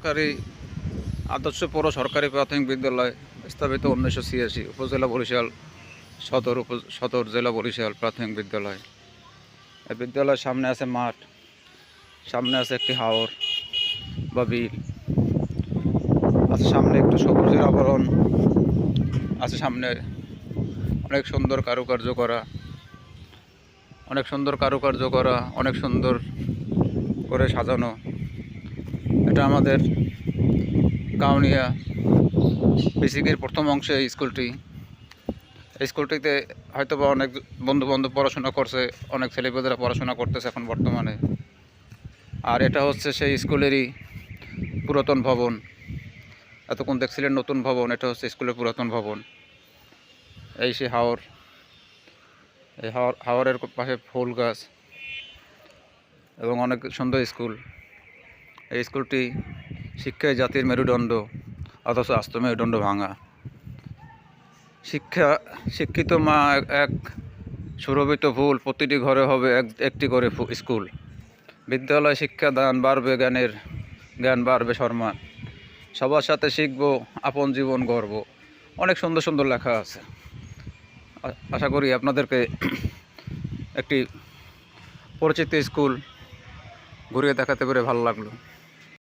সরকারি আদর্শ পৌর সরকারি প্রাথমিক বিদ্যালয় স্থাপিত 1986, উপজেলা বরিশাল সদর জেলা বরিশাল প্রাথমিক বিদ্যালয়। এই বিদ্যালয়ের সামনে আছে মাঠ, সামনে আছে একটি হাওর বা বিল আছে, সামনে একটু সবুজের আবরণ আছে, সামনে অনেক সুন্দর কারুকার্য করা, অনেক সুন্দর করে সাজানো। এটা আমাদের কাউনিয়া বেসিকের প্রথম অংশে এই স্কুলটিতে হয়তোবা অনেক বন্ধু বান্ধব পড়াশোনা করছে, অনেক ছেলেপেলেরা পড়াশোনা করতেছে এখন বর্তমানে। আর এটা হচ্ছে সেই স্কুলেরই পুরাতন ভবন। এতক্ষণ দেখছিলেন নতুন ভবন, এটা হচ্ছে স্কুলের পুরাতন ভবন। এই সেই হাওর, এই হাওরের পাশে ফুল গাছ এবং অনেক সুন্দর স্কুল। এই স্কুলটি শিক্ষায় জাতির মেরুদণ্ড, অথচ আস্ত মেরুদণ্ড ভাঙা। শিক্ষিত মা এক, সুরভিত ফুল, প্রতিটি ঘরে হবে একটি করে স্কুল। বিদ্যালয় শিক্ষা দান বাড়বে জ্ঞান বাড়বে সম্মান, সবার সাথে শিখবো আপন জীবন গর্ব। অনেক সুন্দর সুন্দর লেখা আছে। আশা করি আপনাদেরকে একটি পরিচিত স্কুল ঘুরিয়ে দেখাতে পেরে ভালো লাগলো।